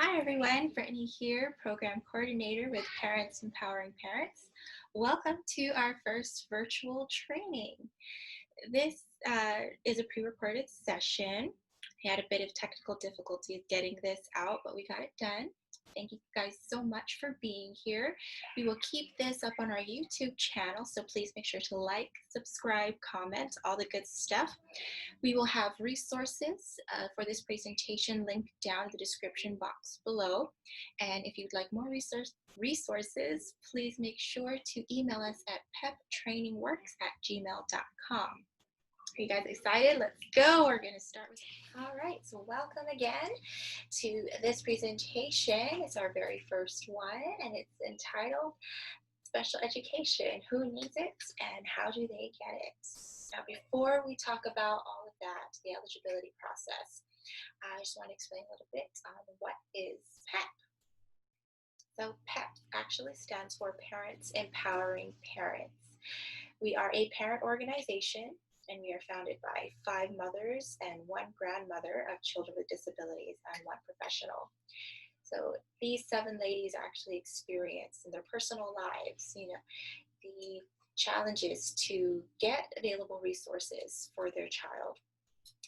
Hi everyone, Brittany here, Program Coordinator with Parents Empowering Parents. Welcome to our first virtual training. This is a pre-recorded session. We had a bit of technical difficulties getting this out, but we got it done. Thank you guys so much for being here. We will keep this up on our YouTube channel, so please make sure to like, subscribe, comment, all the good stuff. We will have resources for this presentation linked down in the description box below. And if you'd like more resources, please make sure to email us at peptrainingworks@gmail.com. Are you guys excited? Let's go. We're going to start with. All right, so welcome again to this presentation. It's our very first one, and it's entitled Special Education, Who Needs It and How Do They Get It? Now, before we talk about all of that, the eligibility process, I just want to explain a little bit on what is PEP. So PEP actually stands for Parents Empowering Parents. We are a parent organization, and we are founded by 5 mothers and 1 grandmother of children with disabilities and 1 professional. So these 7 ladies actually experienced in their personal lives, the challenges to get available resources for their child,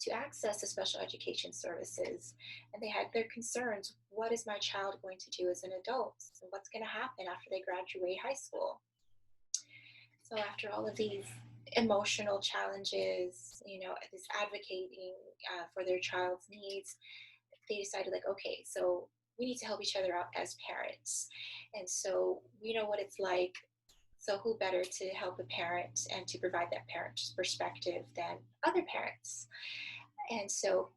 to access the special education services. And they had their concerns. What is my child going to do as an adult? So what's going to happen after they graduate high school? So after all of these emotional challenges, this advocating for their child's needs, they decided okay, so we need to help each other out as parents. And so we know what it's like. So who better to help a parent and to provide that parent's perspective than other parents? And so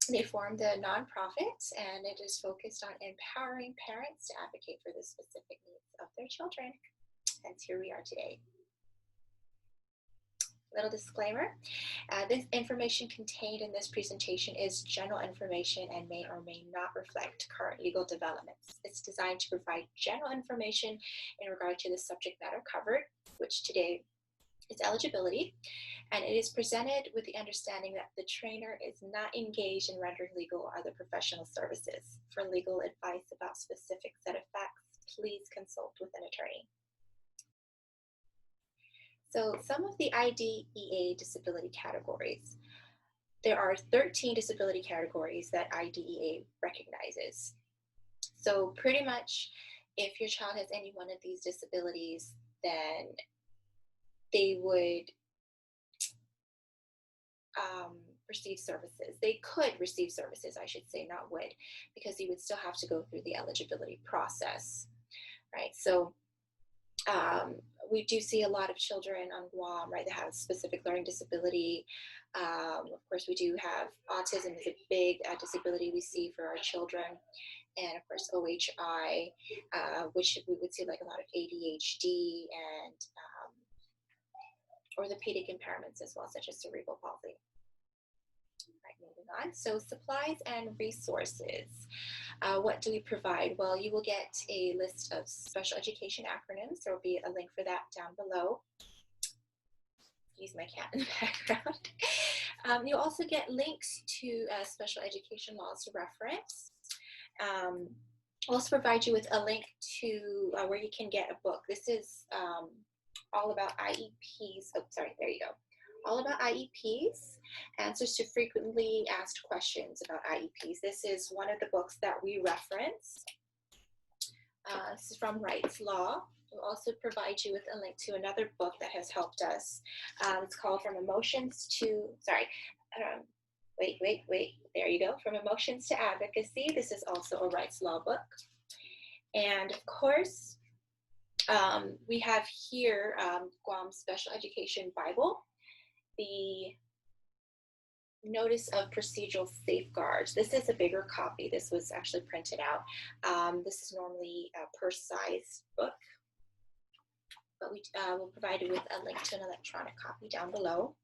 they formed a nonprofit, and it is focused on empowering parents to advocate for the specific needs of their children. And here we are today. Little disclaimer, this information contained in this presentation is general information and may or may not reflect current legal developments. It's designed to provide general information in regard to the subject matter covered, which today is eligibility, and it is presented with the understanding that the trainer is not engaged in rendering legal or other professional services. For legal advice about specific set of facts, please consult with an attorney. So some of the IDEA disability categories. There are 13 disability categories that IDEA recognizes. So pretty much if your child has any one of these disabilities, then they would receive services. They could receive services, I should say, not would, because you would still have to go through the eligibility process, right? So we do see a lot of children on Guam, right, that have specific learning disability. Of course, we do have autism is a big disability we see for our children. And of course, OHI, which we would see like a lot of ADHD and orthopedic impairments as well, such as cerebral palsy. Right, moving on. So supplies and resources. What do we provide? Well, you will get a list of special education acronyms. There will be a link for that down below. Use my cat in the background. You'll also get links to special education laws to reference. We'll also provide you with a link to where you can get a book. This is all about IEPs. Oh, sorry, there you go. All about IEPs, answers to frequently asked questions about IEPs. This is one of the books that we reference. This is from Wright's Law. We'll also provide you with a link to another book that has helped us. It's called From Emotions to, there you go. From Emotions to Advocacy. This is also a Wright's Law book. And of course, we have here Guam's Special Education Bible. The Notice of Procedural Safeguards. This is a bigger copy. This was actually printed out. This is normally a purse-sized book, but we will provide you with a link to an electronic copy down below.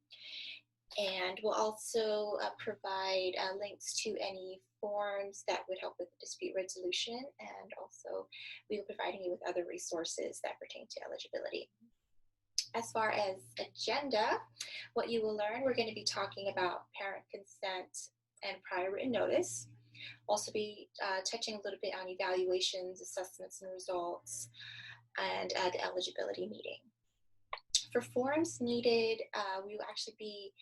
And we'll also provide links to any forms that would help with dispute resolution, and also we will be providing you with other resources that pertain to eligibility. As far as agenda, what you will learn, we're going to be talking about parent consent and prior written notice. Also be touching a little bit on evaluations, assessments, and results, and the eligibility meeting. For forms needed, we will actually be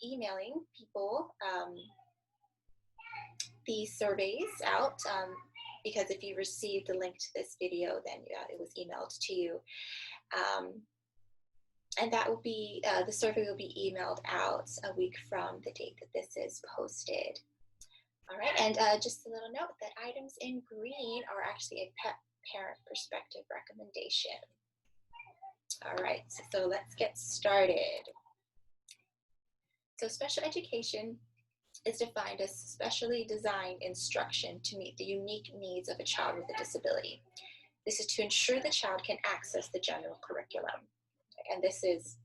emailing people these surveys out, because if you received the link to this video, then it was emailed to you. And that will be, the survey will be emailed out a week from the date that this is posted. All right, and just a little note that items in green are actually a parent perspective recommendation. All right, so let's get started. So special education is defined as specially designed instruction to meet the unique needs of a child with a disability. This is to ensure the child can access the general curriculum. And this is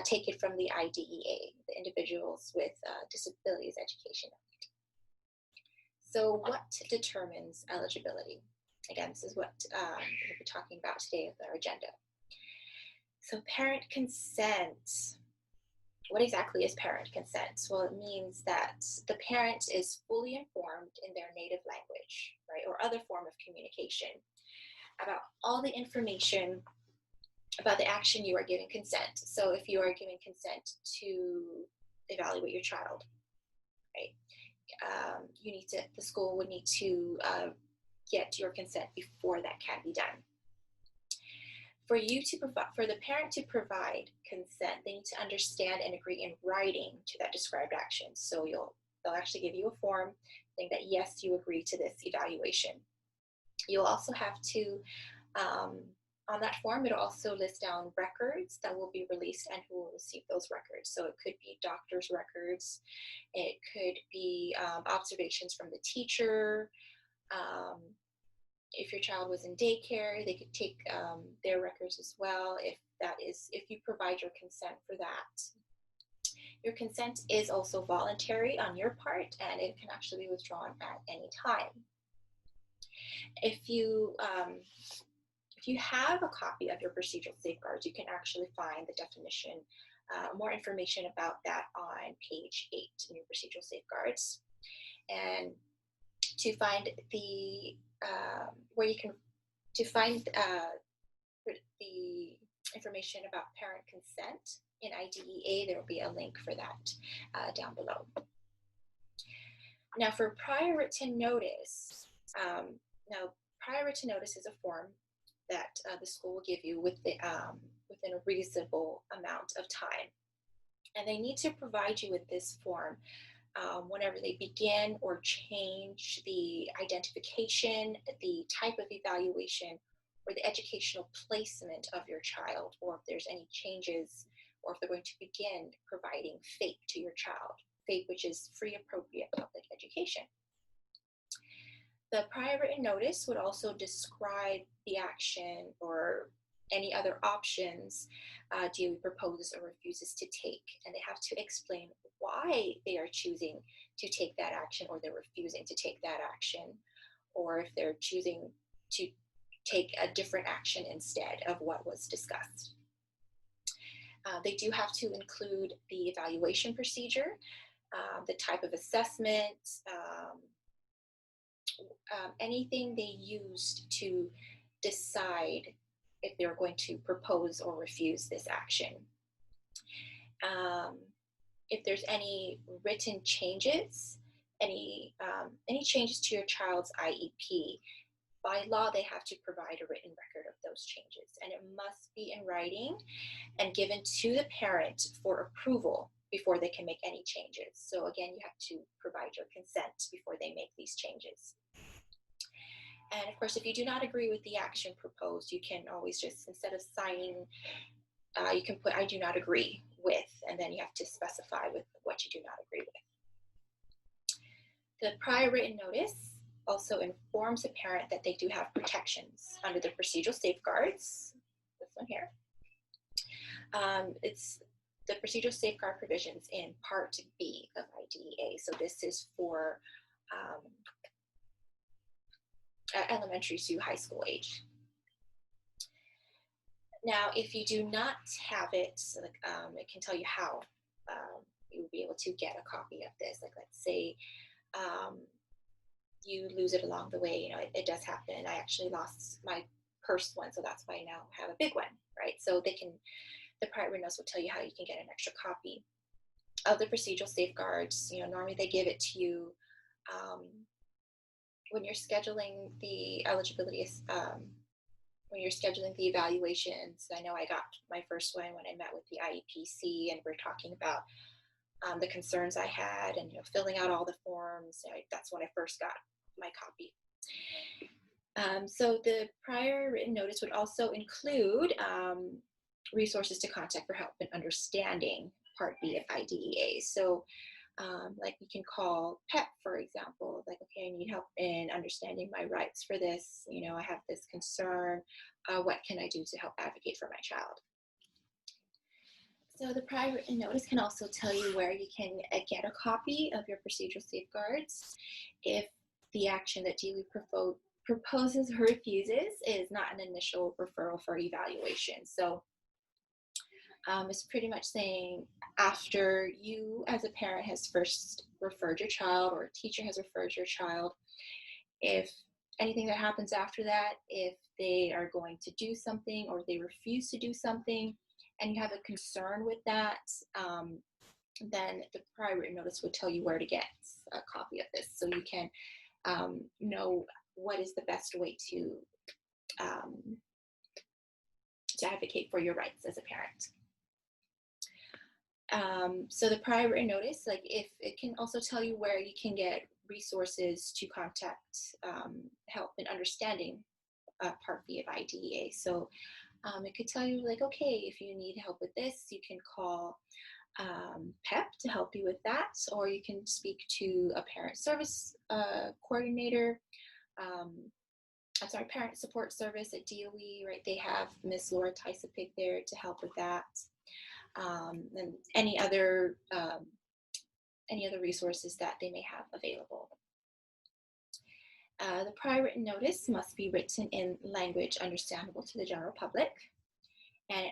taken from the IDEA, the Individuals with Disabilities Education Act. So what determines eligibility? Again, this is what we'll be talking about today with our agenda. So parent consent. What exactly is parent consent? Well, it means that the parent is fully informed in their native language, right, or other form of communication about all the information about the action you are giving consent. So if you are giving consent to evaluate your child, right, the school would need to get your consent before that can be done. For the parent to provide consent, they need to understand and agree in writing to that described action. So they'll actually give you a form saying that yes, you agree to this evaluation. You'll also have to, on that form, it'll also list down records that will be released and who will receive those records. So it could be doctor's records, it could be observations from the teacher. If your child was in daycare, they could take their records as well, if you provide your consent for that. Your consent is also voluntary on your part, and it can actually be withdrawn at any time. If you have a copy of your procedural safeguards, you can actually find the definition, more information about that on page 8 in your procedural safeguards. And to find the the information about parent consent in IDEA, there will be a link for that down below. Now for prior written notice, prior written notice is a form that the school will give you within a reasonable amount of time. And they need to provide you with this form whenever they begin or change the identification, the type of evaluation, or the educational placement of your child, or if there's any changes, or if they're going to begin providing FAPE to your child. FAPE, which is free appropriate public education. The prior written notice would also describe the action or any other options DOE proposes or refuses to take, and they have to explain why they are choosing to take that action, or they're refusing to take that action, or if they're choosing to take a different action instead of what was discussed. They do have to include the evaluation procedure, the type of assessment, anything they used to decide if they're going to propose or refuse this action. If there's any written changes, any changes to your child's IEP, by law they have to provide a written record of those changes, and it must be in writing and given to the parent for approval before they can make any changes. So again, you have to provide your consent before they make these changes. And of course, if you do not agree with the action proposed, you can always just, instead of signing, you can put I do not agree with, and then you have to specify with what you do not agree with. The prior written notice also informs a parent that they do have protections under the procedural safeguards, this one here. It's the procedural safeguard provisions in Part B of IDEA. So this is for elementary to high school age. Now, if you do not have it, it can tell you how you will be able to get a copy of this. Like, let's say you lose it along the way. It does happen. I actually lost my purse one, so that's why I now have a big one, right? So the prior notice will tell you how you can get an extra copy of the procedural safeguards. Normally they give it to you when you're scheduling the eligibility, when you're scheduling the evaluations. I know I got my first one when I met with the IEPC, and we're talking about the concerns I had, and filling out all the forms. That's when I first got my copy. So the prior written notice would also include resources to contact for help in understanding Part B of IDEA. So like you can call PEP, for example, like, okay, I need help in understanding my rights for this. I have this concern. What can I do to help advocate for my child? So the prior written notice can also tell you where you can get a copy of your procedural safeguards if the action that DOE proposes or refuses is not an initial referral for evaluation. So it's pretty much saying, after you as a parent has first referred your child, or a teacher has referred your child, if anything that happens after that, if they are going to do something or they refuse to do something, and you have a concern with that, then the prior written notice would tell you where to get a copy of this, so you can know what is the best way to advocate for your rights as a parent. So the prior written notice, like, if it can also tell you where you can get resources to contact help in understanding Part B of IDEA. So it could tell you, like, okay, if you need help with this, you can call PEP to help you with that, or you can speak to a parent service coordinator. Parent support service at DOE, right? They have Miss Laura Tysapig there to help with that. And any other resources that they may have available. The prior written notice must be written in language understandable to the general public, and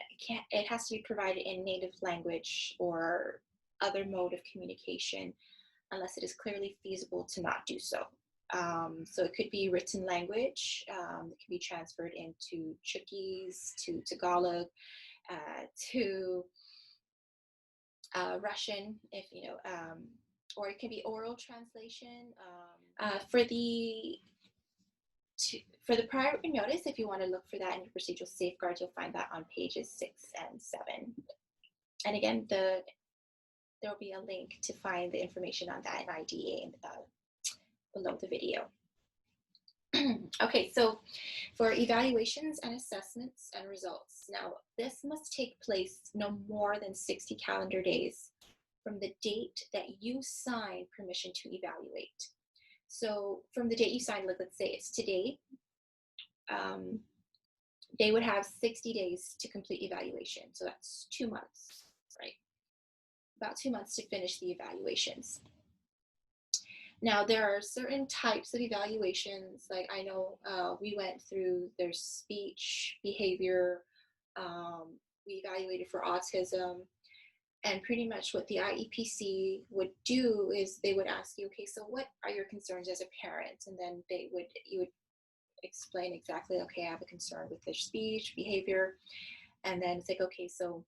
it has to be provided in native language or other mode of communication unless it is clearly feasible to not do so. So it could be written language. It can be transferred into Chuukese, to Tagalog, to Russian, if or it can be oral translation. For the prior written notice, if you want to look for that in your procedural safeguards, you'll find that on pages 6 and 7. And again, there will be a link to find the information on that in IDEA below the video. Okay, so for evaluations and assessments and results, now this must take place no more than 60 calendar days from the date that you sign permission to evaluate. So from the date you sign, let's say it's today, they would have 60 days to complete evaluation. So that's 2 months, right? About 2 months to finish the evaluations. Now, there are certain types of evaluations. Like, I know we went through their speech, behavior, we evaluated for autism, and pretty much what the IEPC would do is they would ask you, okay, so what are your concerns as a parent? And then you would explain exactly, okay, I have a concern with their speech, behavior, and then it's like, okay, so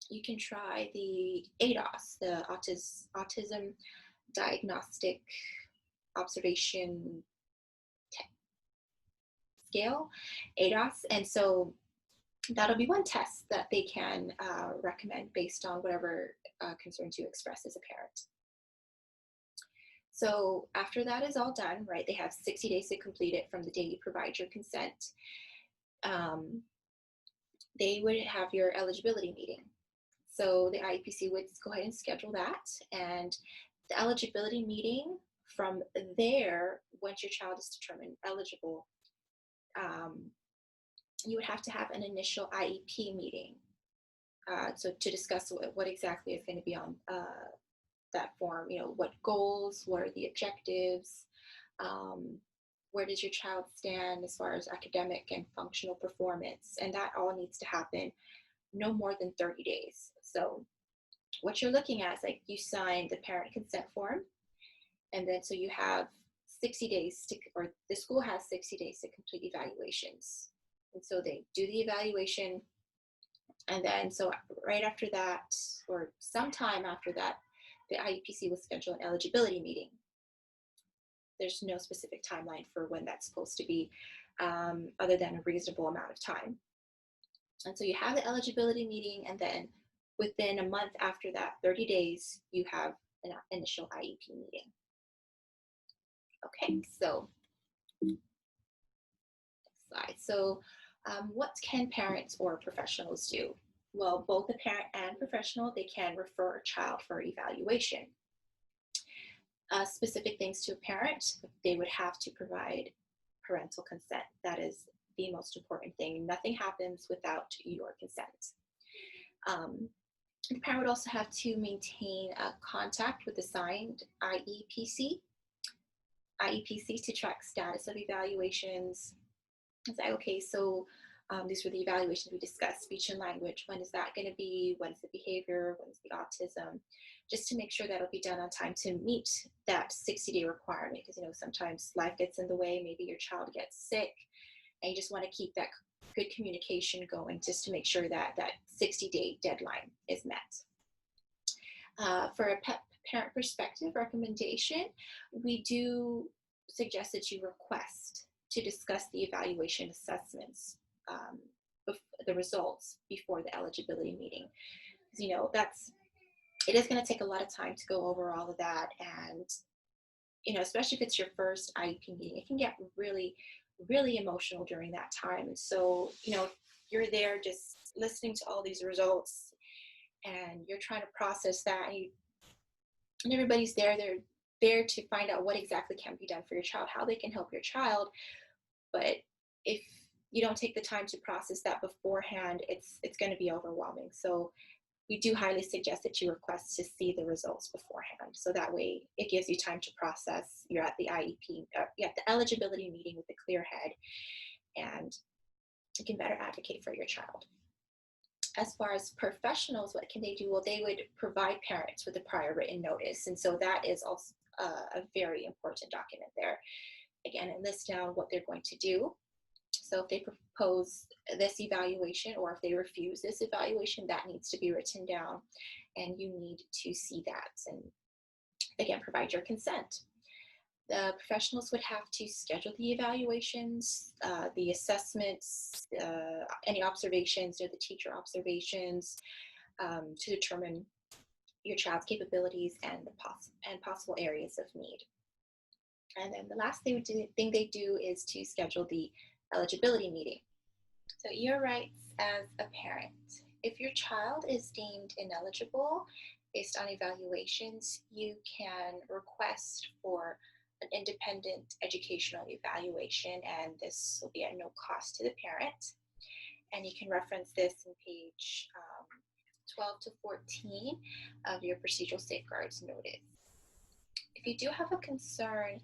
you can try the ADOS, the Autism Diagnostic Observation Scale, ADOS. And so that'll be one test that they can recommend based on whatever concerns you express as a parent. So after that is all done, right, they have 60 days to complete it from the day you provide your consent. They would have your eligibility meeting. So the IEPC would go ahead and schedule that, and the eligibility meeting, from there, once your child is determined eligible, you would have to have an initial IEP meeting so to discuss what exactly is going to be on that form. What goals, what are the objectives, where does your child stand as far as academic and functional performance, and that all needs to happen no more than 30 days. So what you're looking at is like you sign the parent consent form, and then so you have 60 days to, or the school has 60 days to complete evaluations. And so they do the evaluation, and then so right after that, or sometime after that, the IEPC will schedule an eligibility meeting. There's no specific timeline for when that's supposed to be, other than a reasonable amount of time. And so you have the eligibility meeting, and then within a month after that, 30 days, you have an initial IEP meeting. Okay, so next slide. So what can parents or professionals do? Well, both the parent and professional, they can refer a child for evaluation. Specific things to a parent, they would have to provide parental consent. That is the most important thing. Nothing happens without your consent. The parent would also have to maintain contact with assigned IEPC to track status of evaluations. It's like, okay, so these were the evaluations we discussed: speech and language. When is that going to be? When is the behavior? When is the autism? Just to make sure that it'll be done on time to meet that 60-day requirement. Because, you know, sometimes life gets in the way. Maybe your child gets sick, and you just want to keep that good communication going, just to make sure that that 60-day deadline is met. For a parent perspective recommendation, we do suggest that you request to discuss the evaluation assessments, the results before the eligibility meeting. Because, you know, it is going to take a lot of time to go over all of that. And, you know, especially if it's your first IEP meeting, it can get really, really emotional during that time. And so, you know, you're there just listening to all these results, and you're trying to process that, and everybody's there. They're there to find out what exactly can be done for your child, how they can help your child. But if you don't take the time to process that beforehand, it's going to be overwhelming. So we do highly suggest that you request to see the results beforehand. So that way it gives you time to process. You're at the IEP, you're at the eligibility meeting with a clear head, and you can better advocate for your child. As far as professionals, what can they do? Well, they would provide parents with a prior written notice. And so that is also a very important document there. Again, it lists down what they're going to do. So if they propose this evaluation, or if they refuse this evaluation, that needs to be written down, and you need to see that, and again, provide your consent. The professionals would have to schedule the evaluations, the assessments, any observations, or the teacher observations, to determine your child's capabilities and possible areas of need. And then the last thing they do is to schedule the eligibility meeting. So your rights as a parent. If your child is deemed ineligible based on evaluations, you can request for an independent educational evaluation, and this will be at no cost to the parent. And you can reference this in page 12 to 14 of your procedural safeguards notice. If you do have a concern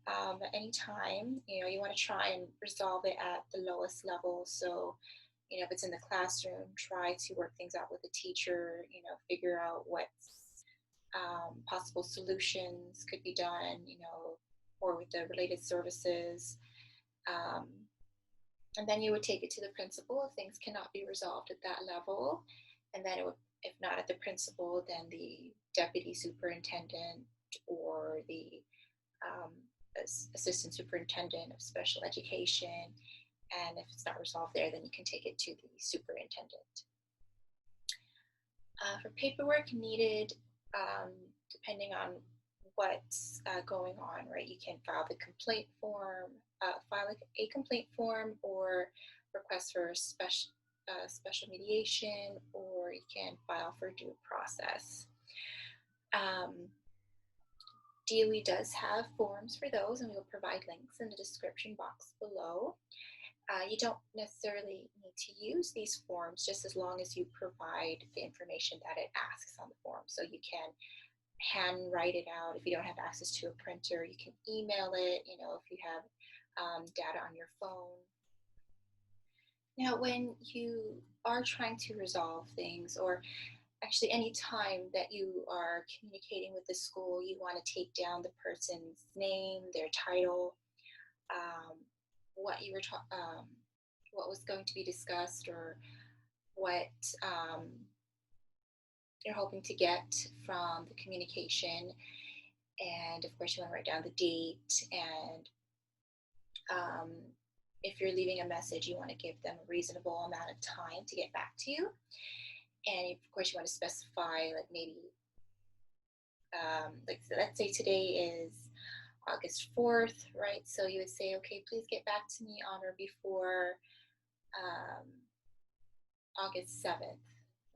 at any time, you know, you want to try and resolve it at the lowest level. So, you know, if it's in the classroom, try to work things out with the teacher, you know, figure out what possible solutions could be done, you know, or with the related services. And then you would take it to the principal if things cannot be resolved at that level. And then it would, if not at the principal, then the deputy superintendent or the assistant superintendent of special education. And if it's not resolved there, then you can take it to the superintendent. For paperwork needed, depending on what's going on, right? You can file the complaint form, file a complaint form, or request for special mediation, or you can file for due process. DOE does have forms for those, and we'll provide links in the description box below. You don't necessarily need to use these forms, just as long as you provide the information that it asks on the form. So you can handwrite it out. If you don't have access to a printer, you can email it, you know, if you have data on your phone. Now, when you are trying to resolve things, or actually any time that you are communicating with the school, you want to take down the person's name, their title, what you were what was going to be discussed, or what you're hoping to get from the communication. And of course, you want to write down the date. And if you're leaving a message, you want to give them a reasonable amount of time to get back to you. And of course, you want to specify, like maybe, like let's say today is August 4th, right? So you would say, okay, please get back to me on or before August 7th,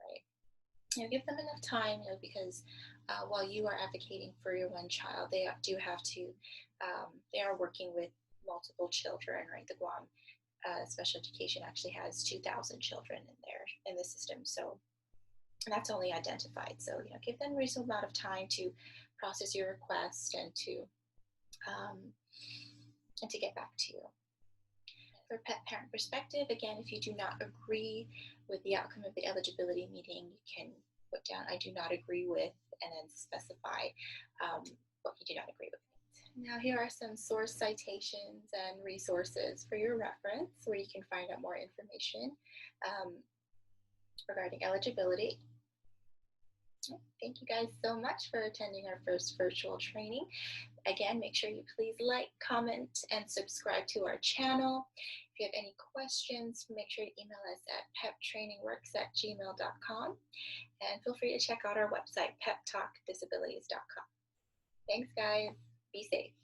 right? Give them enough time, because while you are advocating for your one child, they do have to, they are working with multiple children, right? The Guam Special Education actually has 2,000 children in the system, so that's only identified. So give them a reasonable amount of time to process your request and to get back to you. For parent perspective, again, if you do not agree with the outcome of the eligibility meeting, you can put down, I do not agree with, and then specify what you do not agree with. Now, here are some source citations and resources for your reference where you can find out more information regarding eligibility. Thank you guys so much for attending our first virtual training. Again, make sure you please like, comment, and subscribe to our channel. If you have any questions, make sure you email us at peptrainingworks@gmail.com. And feel free to check out our website, peptalkdisabilities.com. Thanks, guys. Be safe.